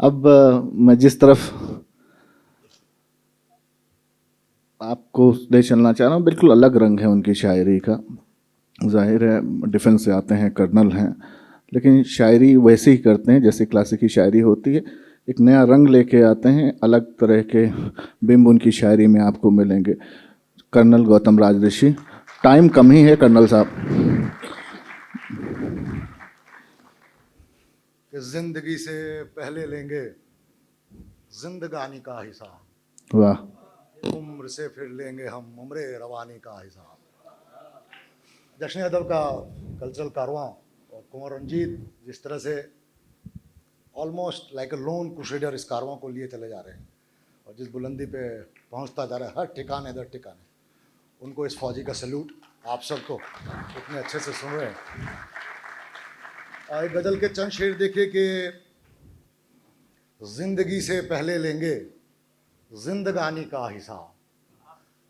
अब मैं जिस तरफ आपको ले चलना चाह रहा हूँ बिल्कुल अलग रंग है उनकी शायरी का। जाहिर है डिफेंस से आते हैं, कर्नल हैं, लेकिन शायरी वैसे ही करते हैं जैसे क्लासिकी शायरी होती है। एक नया रंग लेके आते हैं, अलग तरह के बिंब उनकी शायरी में आपको मिलेंगे। कर्नल गौतम राज ऋषि। टाइम कम ही है कर्नल साहब। कि जिंदगी से पहले लेंगे जिंदगानी का हिसाब, वाह। उम्र से फिर लेंगे हम उम्रे रवानी का हिसाब। दक्षिणी अदब का कल्चरल कारवां और कुंवर रंजीत जिस तरह से ऑलमोस्ट लाइक अ लोन क्रूसेडर इस कारवां को लिए चले जा रहे हैं और जिस बुलंदी पे पहुंचता जा रहा है हर ठिकाने दर ठिकाने, उनको इस फौजी का सल्यूट। आप सबको इतने अच्छे से सुन रहे हैं। और एक गजल के चंद शेर देखिए कि जिंदगी से पहले लेंगे जिंदगानी का हिसाब,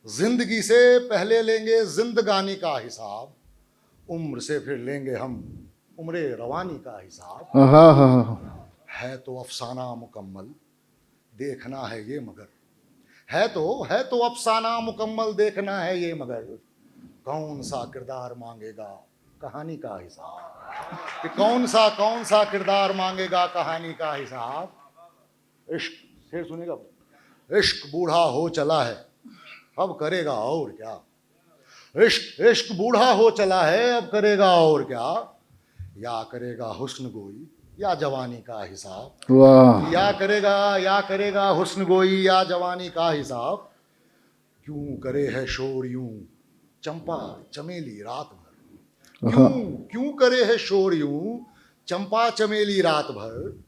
जिंदगी से पहले लेंगे जिंदगानी का हिसाब, उम्र से फिर लेंगे हम उम्रे रवानी का हिसाब। हाँ हाँ हाँ। है तो अफसाना मुकम्मल देखना है ये मगर, है तो अफसाना मुकम्मल देखना है ये मगर, कौन सा किरदार मांगेगा कहानी का हिसाब। कि कौन सा किरदार मांगेगा कहानी का हिसाब। इश्क, शेर सुनिएगा। इश्क बूढ़ा हो चला है अब करेगा और क्या, इश्क इश्क बूढ़ा हो चला है अब करेगा और क्या, या करेगा हुस्न गोई या जवानी का हिसाब। वाह। या करेगा हुस्न गोई या जवानी का हिसाब। क्यों करे है शोर यूं चंपा चमेली रात भर, क्यों हाँ क्यों करे है शोर यूं चंपा चमेली रात भर,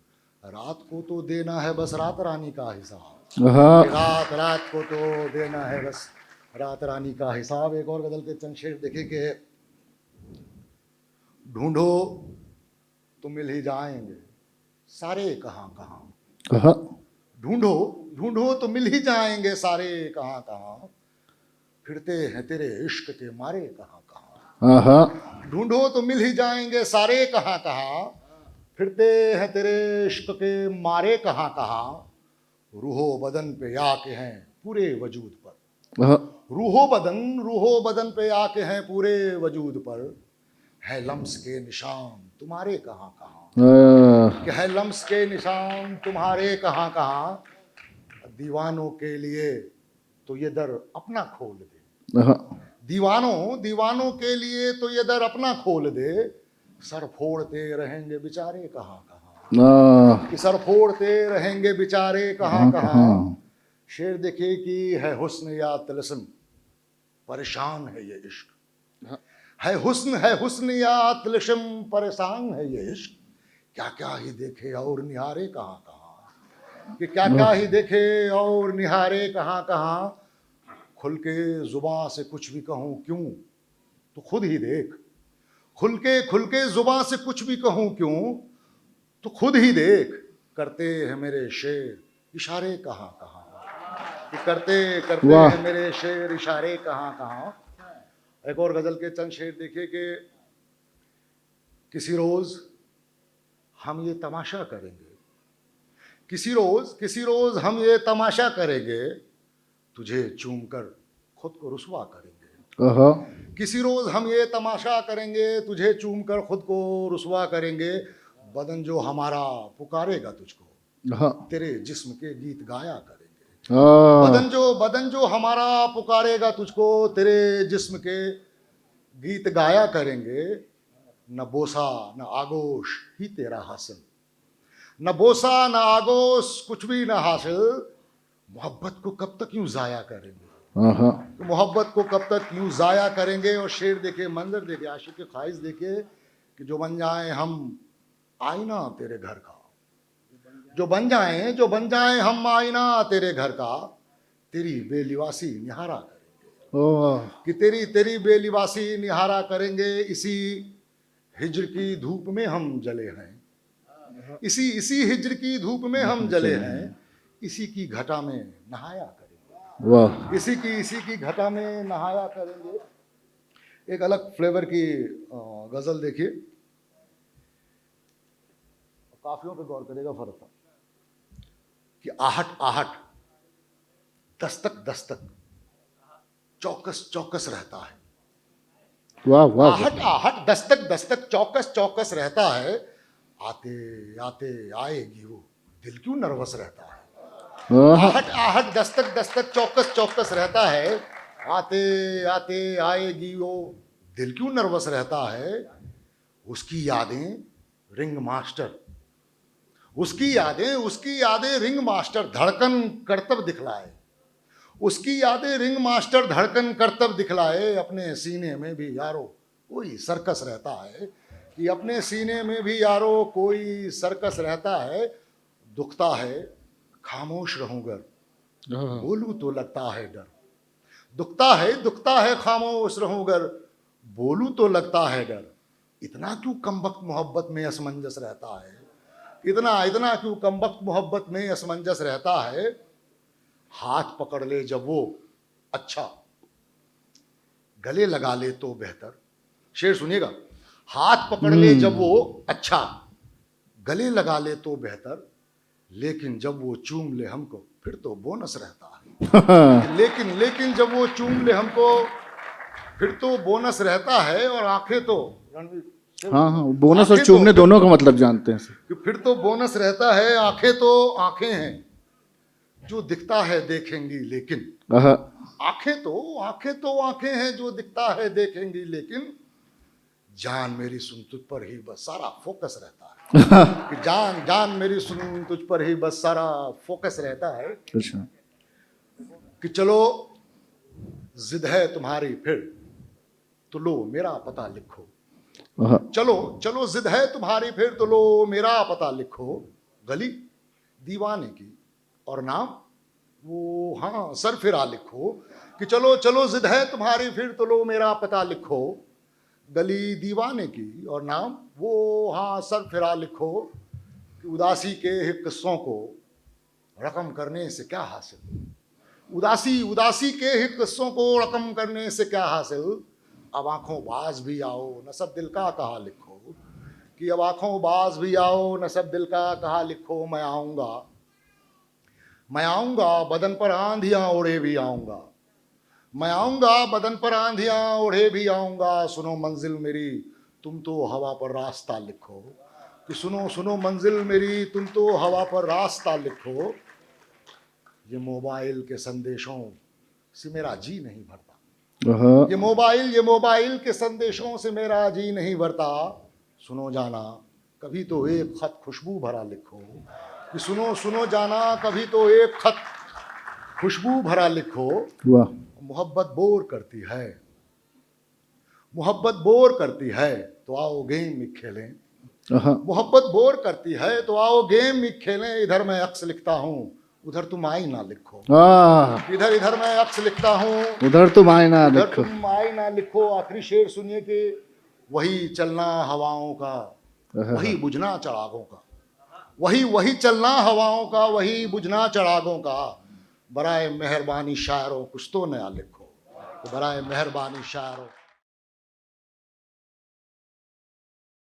रात को तो देना है बस रात रानी का हिसाब। हाँ। रात रात को तो देना है बस रात रानी का हिसाब। एक और गजल के चंद शेर देखे कि ढूंढो तो मिल ही जाएंगे सारे कहाँ कहाँ, हाँ ढूंढो ढूंढो तो मिल ही जाएंगे सारे कहाँ कहाँ, फिरते हैं तेरे इश्क के मारे कहाँ कहाँ। हाँ। ढूंढो तो मिल ही जाएंगे सारे कहाँ कहाँ, फिरते हैं तेरे इश्क के मारे कहाँ कहाँ, रूहो बदन पे आके हैं पूरे वजूद पर, हाँ। रूहो बदन पे आके हैं पूरे वजूद पर, है लम्स के निशान तुम्हारे कहाँ कहाँ, कि है लम्स के निशान तुम्हारे कहाँ कहाँ, दीवानों के लिए तो ये दर अपना खोल दे, हाँ। दीवानों के लिए तो ये दर अपना खोल दे, सर फोड़ते रहेंगे बेचारे कहाँ कहाँ, कि सर फोड़ते रहेंगे बेचारे कहाँ कहाँ कहाँ। कहाँ। शेर देखिए कि है हुस्न या तिलस्म परेशान है ये इश्क, है हुस्न या तिलस्म परेशान है ये इश्क, क्या क्या ही देखे और निहारे कहाँ कहाँ, कि क्या क्या ही देखे और निहारे कहाँ कहाँ। खुल के जुबां से कुछ भी कहूँ क्यों तो खुद ही देख, खुल के जुबां से कुछ भी कहूँ क्यों तो खुद ही देख, करते हैं मेरे शेर इशारे कहाँ कहाँ, कि करते करते वाह। हैं मेरे शेर इशारे कहाँ कहाँ। एक और गजल के चंद शेर देखिए कि किसी रोज हम ये तमाशा करेंगे, किसी रोज हम ये तमाशा करेंगे, तुझे चूम कर खुद को रुसवा करेंगे। हाँ। किसी रोज हम ये तमाशा करेंगे तुझे चूम कर खुद को रुसवा करेंगे, बदन जो हमारा पुकारेगा तुझको हाँ। तेरे जिस्म के गीत गाया करेंगे। हाँ। बदन जो हमारा पुकारेगा तुझको तेरे जिस्म के गीत गाया करेंगे। न बोसा न आगोश ही तेरा हासिल, न बोसा न आगोश कुछ भी न हासिल, मोहब्बत को कब तक यूं जाया करेंगे, हाँ। तो मोहब्बत को कब तक यूं जाया करेंगे। और शेर देखे मंजर देखे आशिक के ख्वाहिश देखे कि जो बन जाए हम आईना तेरे घर का, जो बन जाए हम आईना तेरे घर का, तेरी बेलिवासी निहारा करेंगे, ओह। कि तेरी तेरी बेलिवासी निहारा करेंगे। इसी हिज्र की धूप में हम जले हैं, इसी हिज्र की धूप में हम जले हैं, इसी की घटा में नहाया करेंगे, वाह। इसी की घटा में नहाया करेंगे। एक अलग फ्लेवर की गजल देखिए, काफियों पे गौर करेगा फर्क था। कि आहट आहट, दस्तक दस्तक, चौकस चौकस रहता है। वाह वाह वाह। आहट आहट, दस्तक दस्तक, चौकस चौकस रहता है। आते आते आएगी वो, दिल क्यों नर्वस रहता है। आहा, आहट आहट, दस्तक दस्तक, चौकस चौकस रहता है। आते आते आएगी वो, दिल क्यों नर्वस रहता है। उसकी यादें रिंग मास्टर, उसकी यादें रिंग मास्टर, धड़कन करतब दिखलाए। उसकी यादें रिंग मास्टर, धड़कन करतब दिखलाए। अपने सीने में भी यारो कोई सर्कस रहता है, कि अपने सीने में भी यारो कोई सर्कस रहता है। दुखता है खामोश रहूंगर, बोलूं तो लगता है डर। दुखता है खामोश रहूंगर, बोलूं तो लगता है डर। इतना क्यों कमबख्त मोहब्बत में असमंजस रहता है। इतना क्यों कमबख्त मोहब्बत में असमंजस रहता है। हाथ पकड़ ले जब वो अच्छा, गले लगा ले तो बेहतर। शेर सुनिएगा। हाथ पकड़ ले जब वो अच्छा, गले लगा ले तो बेहतर। लेकिन जब वो चूम ले हमको फिर तो बोनस रहता है। लेकिन जब वो चूम ले हमको फिर तो बोनस रहता है। और आंखें तो हाँ हाँ, बोनस और चूमने दोनों का मतलब जानते हैं कि फिर तो बोनस रहता है। आंखें तो आंखें हैं जो दिखता है देखेंगी लेकिन। आंखें तो आंखें हैं जो दिखता है देखेंगी लेकिन। जान मेरी सुन तुझ पर ही बस सारा फोकस रहता है। कि जान मेरी सुन तुझ पर ही बस सारा फोकस रहता है। अच्छा। कि चलो जिद है तुम्हारी फिर तो लो मेरा पता लिखो। चलो जिद है तुम्हारी फिर तो लो मेरा पता लिखो। गली दीवाने की और नाम वो हाँ सरफिरा लिखो। कि चलो जिद है तुम्हारी फिर तो लो मेरा पता लिखो। गली दीवाने की और नाम वो हाँ सरफिरा लिखो। कि उदासी के किस्सों को रकम करने से क्या हासिल। उदासी के ही किस्सों को रकम करने से क्या हासिल। अब आंखों बाज भी आओ न सब दिल का कहा लिखो। कि अब आंखों बाज भी आओ न सब दिल का कहा लिखो। मैं आऊंगा बदन पर आंधियां ओढ़े भी आऊंगा। मैं आऊंगा बदन पर आंधियां ओढ़े भी आऊंगा। सुनो मंजिल मेरी तुम तो हवा पर रास्ता लिखो। कि सुनो मंजिल मेरी तुम तो हवा पर रास्ता लिखो। ये मोबाइल के संदेशों से मेरा जी नहीं भरता। ये मोबाइल के संदेशों से मेरा जी नहीं भरता। सुनो जाना कभी तो एक खत खुशबू भरा लिखो। कि सुनो जाना कभी तो एक खत खुशबू भरा लिखो। वाह। मोहब्बत बोर करती है तो आओ गेम में खेलें। मोहब्बत बोर करती है तो आओ गेम में खेलें। इधर मैं अक्स लिखता हूँ उधर तुम आई ना लिखो। इधर मैं अक्स लिखता हूँ उधर तुम आई ना लिखो। आखिरी शेर सुनिए कि वही चलना हवाओं का वही बुझना चरागों का। वही चलना हवाओं का वही बुझना चरागों का। बराए मेहरबानी शायरों कुछ तो नया लिखो। बराए मेहरबानी शायरों